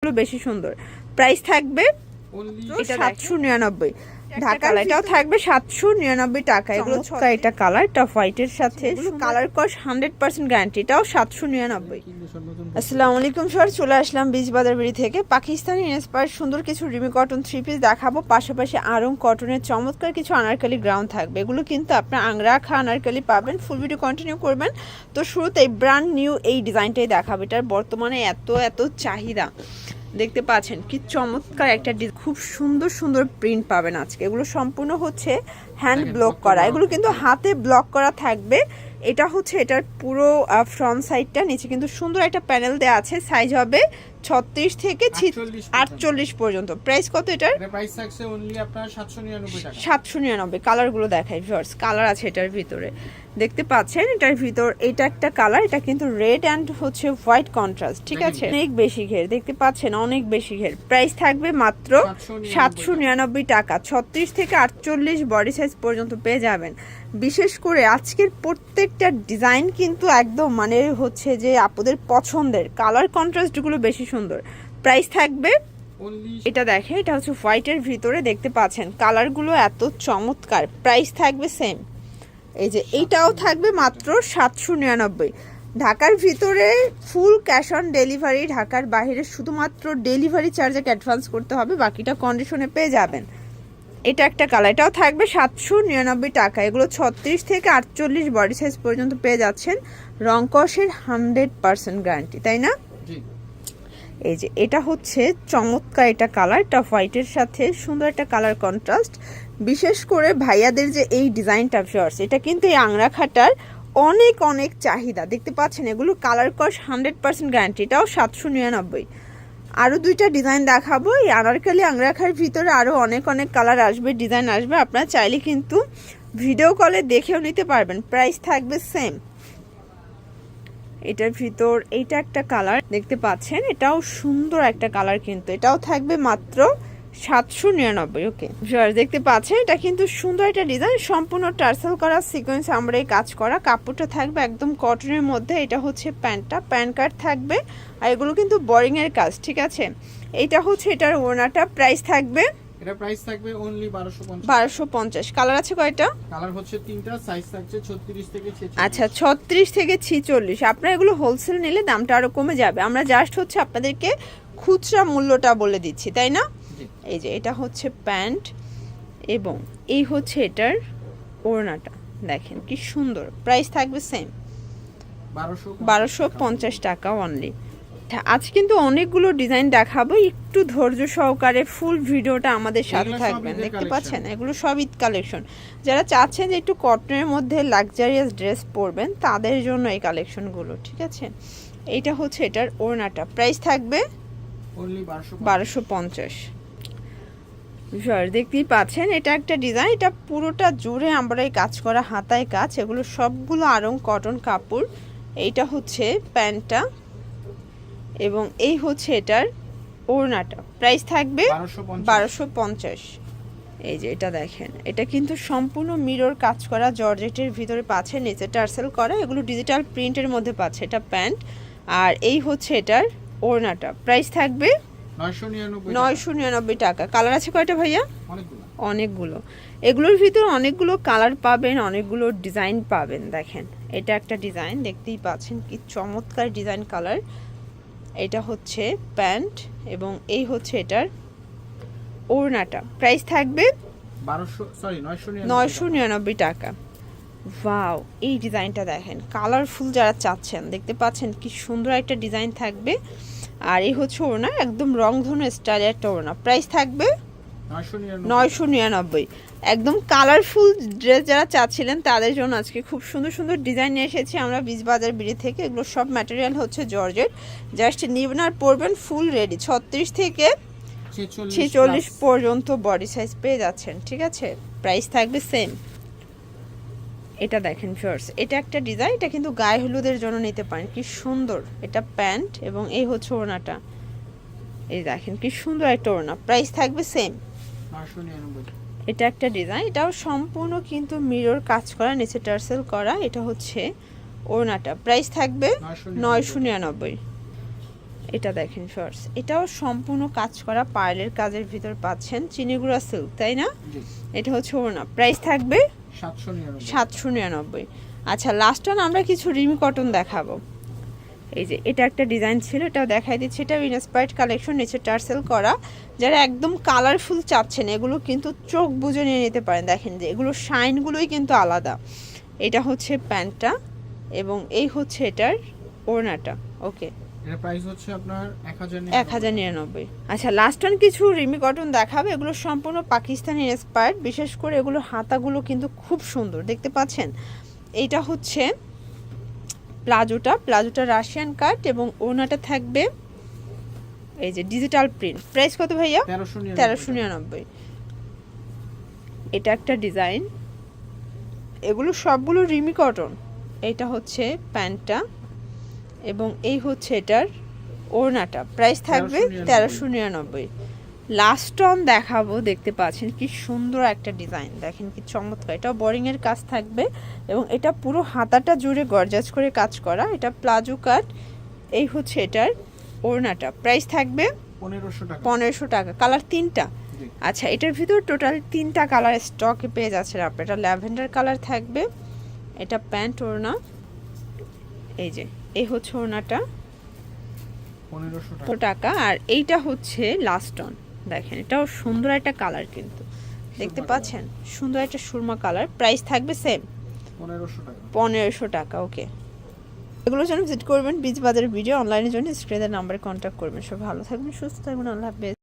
এগুলো বেশি সুন্দর। প্রাইস থাকবে 799 ঢাকা। এটাও থাকবে 799 টাকা। এগুলো এটা কালার টপ হোয়াইটের সাথে কালার কস 100% গ্যারান্টি। এটাও 799। আসসালামু আলাইকুম স্যার, চলে আসলাম বীজ বাজার বিড়ি থেকে। পাকিস্তানি ইন্সপায়ার্ড সুন্দর কিছু রিমি কটন থ্রি পিস দেখাবো, পাশাপাশি আরং কটনের চমৎকার কিছু আনারকলি গ্রাউন্ড থাকবে। এগুলো কিন্তু আপনার আংরাখা আনারকলি পাবেন। ফুল ভিডিও কন্টিনিউ করবেন। তো শুরুতে ব্র্যান্ড নিউ এই ডিজাইনটাই দেখাবো। এটার বর্তমানে এত চাহিদা, দেখতে পাচ্ছেন কি চমৎকার একটা খুব সুন্দর সুন্দর প্রিন্ট পাবেন আজকে। এগুলো সম্পূর্ণ হচ্ছে হ্যান্ড ব্লক করা, এগুলো কিন্তু হাতে ব্লক করা থাকবে। এটা হচ্ছে এটার পুরো ফ্রন্ট সাইডটা, নিচে কিন্তু সুন্দর একটা প্যানেল দেওয়া আছে। সাইজ হবে 36 থেকে 48 পর্যন্ত। প্রাইস কত এটার? প্রাইস থাকছে অনলি আপনার 799 টাকা। 799। কালারগুলো দেখাই ভিউয়ার্স, কালার আছে এটার ভিতরে, দেখতে পাচ্ছেন এটার ভিতর এটা একটা কালার, এটা কিন্তু রেড অ্যান্ড হচ্ছে হোয়াইট কন্ট্রাস্ট, ঠিক আছে। অনেক বেশি ঘের, দেখতে পাচ্ছেন অনেক বেশি ঘের। প্রাইস থাকবে মাত্র 799 টাকা। 36 থেকে 48 বডি সাইজ পর্যন্ত পেয়ে যাবেন। বিশেষ করে আজকের প্রত্যেকটা ডিজাইন কিন্তু একদম মানে হচ্ছে যে আপুদের পছন্দের, কালার কন্ট্রাস্টগুলো বেশি সুন্দর। প্রাইস থাকবে, এটা দেখে এটা হচ্ছে হোয়াইটের ভিতরে, দেখতে পাচ্ছেন কালারগুলো এত চমৎকার। প্রাইস থাকবে সেম, এই যে এইটাও থাকবে মাত্র 799। ঢাকার ভিতরে ফুল ক্যাশ অন ডেলিভারি, ঢাকার বাইরে শুধুমাত্র ডেলিভারি চার্জে অ্যাডভান্স করতে হবে, বাকিটা কন্ডিশনে পেয়ে যাবেন। এটা একটা কালার, এটাও থাকবে 799 টাকা। এগুলো 36 থেকে 48 বডি সাইজ পর্যন্ত পেয়ে যাচ্ছেন। রং কষের 100% গ্যারান্টি, তাই না? এই যে এটা হচ্ছে চমৎকার এটা কালার, টপ হোয়াইটের সাথে সুন্দর একটা কালার কন্ট্রাস্ট। বিশেষ করে ভাইয়াদের যে এই ডিজাইনটা ভিউয়ার্স, এটা কিন্তু এই আংরাখাটার অনেক চাহিদা, দেখতে পাচ্ছেন। এগুলো কালার কস 100% গ্যারান্টি। এটাও 799। আরও দুইটা ডিজাইন দেখাবো। এই আনারকলি আংরাখার ভিতরে আরও অনেক কালার আসবে, ডিজাইন আসবে। আপনারা চাইলে কিন্তু ভিডিও কলে দেখেও নিতে পারবেন। প্রাইস থাকবে সেম। এটার ভিতর এইটা একটা কালার, দেখতে পাচ্ছেন এটাও সুন্দর একটা কালার, কিন্তু এটাও থাকবে মাত্র 799। ওকে ভিউয়ার্স, দেখতে পাচ্ছেন এটা কিন্তু সুন্দর একটা ডিজাইন, সম্পূর্ণ টার্সেল করা সিকোয়েন্স আমরা এই কাজ করা। কাপড়টা থাকবে একদম কটনের মধ্যে। এটা হচ্ছে প্যান্টটা, প্যান্ট কার্ড থাকবে, আর এগুলো কিন্তু বোরিং এর কাজ, ঠিক আছে। এইটা হচ্ছে এটার ওড়নাটা। প্রাইস থাকবে, এটা প্রাইস থাকবে অনলি 1250। 1250। কালার আছে কয়টা? কালার হচ্ছে তিনটা, সাইজ থাকছে 36 থেকে 46। আচ্ছা, 36 থেকে 46। আপনারা এগুলো হোলসেল নিলে দামটা আরো কমে যাবে। আমরা জাস্ট হচ্ছে আপনাদেরকে খুচরা মূল্যটা বলে দিচ্ছি, তাই না? এই যে এটা হচ্ছে প্যান্ট এবং এই হচ্ছে এটার ওড়নাটা, দেখেন কি সুন্দর। প্রাইস থাকবে সেম 1250 টাকা অনলি। আজ কিন্তু অনেকগুলো ডিজাইন দেখাবো, একটু ধৈর্য সহকারে ফুল ভিডিওটা আমাদের সাথে থাকবেন। দেখতে পাচ্ছেন এগুলো সব ঈদ কালেকশন। যারা চাচ্ছেন যে একটু কটনের মধ্যে লাক্সারিয়াস ড্রেস পরবেন, তাদের জন্য এই কালেকশনগুলো, ঠিক আছে। এইটা হচ্ছে এটার ওড়নাটা। প্রাইস থাকবে অনলি 1250। দেখতেই পাচ্ছেন এটা একটা ডিজাইন, এটা পুরোটা জুড়ে আমরা এই কাজ করা, হাতায় কাজ। এগুলো সবগুলো আরং কটন কাপড়। এইটা হচ্ছে প্যান্টটা এবং এই হচ্ছে এটার ওড়নাটা। প্রাইস থাকবে 1250। এই যে এটা দেখেন, এটা কিন্তু সম্পূর্ণ মিরর কাজ করা, জর্জেটের ভিতরে পাচ্ছে, নিচে টার্সেল করা। এগুলো ডিজিটাল প্রিন্টের মধ্যে পাচ্ছে। এটা প্যান্ট আর এই হচ্ছে এটার ওড়নাটা। প্রাইস থাকবে 999 টাকা। কালার আছে কয়টা ভাইয়া? অনেকগুলো। এগুলোর ভিতর অনেকগুলো কালার পাবেন, অনেকগুলো ডিজাইন পাবেন। দেখেন এটা একটা ডিজাইন, দেখতেই পাচ্ছেন কি চমৎকার ডিজাইন কালার। এটা হচ্ছে প্যান্ট এবং এই হচ্ছে এটার ওড়নাটা। প্রাইস থাকবে 999 টাকা। ওয়াও, এই ডিজাইনটা দেখেন, কালারফুল যারা চাচ্ছেন, দেখতে পাচ্ছেন কি সুন্দর একটা ডিজাইন থাকবে। আর এই হচ্ছে ওড়না, একদম রংধনু স্টাইলের একটা ওড়না। প্রাইস থাকবে 999। একদম কালারফুল ড্রেস যারা চাচ্ছিলেন তাদের জন্য আজকে খুব সুন্দর সুন্দর ডিজাইন নিয়ে এসেছি আমরা বীজ বাজার বিড়ি থেকে। এগুলো সব ম্যাটেরিয়াল হচ্ছে জর্জেট, জাস্ট নিবেন আর পরবেন, ফুল রেডি। 36 থেকে 46 পর্যন্ত বডি সাইজ পেয়ে যাচ্ছেন, ঠিক আছে। প্রাইস থাকবে সেম। এটা দেখেন ভিউয়ার্স, এটা একটা ডিজাইন, এটা কিন্তু গায়ে হলুদের জন্য নিতে পারেন, কি সুন্দর। এটা প্যান্ট এবং এই হচ্ছে ওড়নাটা। এই দেখেন কি সুন্দর একটা ওড়না। প্রাইস থাকবে সেম 999। এটা একটা ডিজাইন, এটাও সম্পূর্ণ কিন্তু মিরর কাজ করা, নিচে টার্সেল করা। এটা হচ্ছে ওড়নাটা। প্রাইস থাকবে 999। এটা দেখেন ফার্স্ট, এটাও সম্পূর্ণ কাজ করা পার্লের কাজের ভিতর পাচ্ছেন, চিনিগুড়া সিল্ক, তাই না? জি এটা হচ্ছে ওড়না, প্রাইস থাকবে 799। 799। আচ্ছা লাস্ট অন আমরা কিছু রিমি কটন দেখাবো। এই যে এটা একটা ডিজাইন ছিল, এটাও দেখাই দিচ্ছি। এটা ইনস্পায়ার্ড কালেকশন, নিচে টার্সেল করা। যারা একদম কালারফুল চাচ্ছেন এগুলো কিন্তু চোখ বুজে নিয়ে নিতে পারেন। দেখেন যে এগুলো শাইনগুলোই কিন্তু আলাদা। এটা হচ্ছে প্যান্টটা এবং এই হচ্ছে এটার ওড়নাটা। ওকে, এর প্রাইস হচ্ছে আপনার 1099। আচ্ছা লাস্ট অন কিছু রিমি কটন দেখাবে, এগুলো সম্পূর্ণ পাকিস্তানি ইন্সপায়ার্ড। বিশেষ করে এগুলো হাতাগুলো কিন্তু খুব সুন্দর, দেখতে পাচ্ছেন। এইটা হচ্ছে প্লাজোটা রাশিয়ান কাট এবং ওড়নাটা থাকবে এই যে ডিজিটাল প্রিন্ট। প্রাইস কত ভাইয়া? 1399। এটা একটা ডিজাইন, এগুলো সবগুলো রিমি কটন। এটা হচ্ছে প্যান্টটা এবং এই হচ্ছে এটার ওড়নাটা। প্রাইস থাকবে 1399। লাস্ট অন দেখাবো, দেখতে পাচ্ছেন কি সুন্দর একটা ডিজাইন, দেখেন কি চমৎকার। এটা বোরিং এর কাজ থাকবে এবং এটা পুরো হাতাটা জুড়ে গর্জাস করে কাজ করা। এটা প্লাজো কাট, এই হচ্ছে এটার ওড়নাটা। প্রাইস থাকবে 1500 টাকা। কালার 3টা। আচ্ছা এটার ভিতর টোটাল 3টা কালার স্টকে পেয়ে যাচ্ছেন আপনি। এটা ল্যাভেন্ডার কালার থাকবে, এটা প্যান্ট ওড়না, এই যে এই হচ্ছে ওড়নাটা 1500 টাকা। আর এইটা হচ্ছে লাস্ট অন, দেখেন এটাও সুন্দর একটা কালার, কিন্তু দেখতে পাচ্ছেন সুন্দর একটা সুরমা কালার। প্রাইস থাকবে সেম 1500 টাকা। ওকে, এগুলোর জন্য ভিজিট করবেন বিচ বাজারের ভিডিও, অনলাইনের জন্য স্ক্রিনের নাম্বারে কন্ট্যাক্ট করবেন। সব ভালো থাকবেন, সুস্থ থাকবেন, আল্লাহ হাফেজ।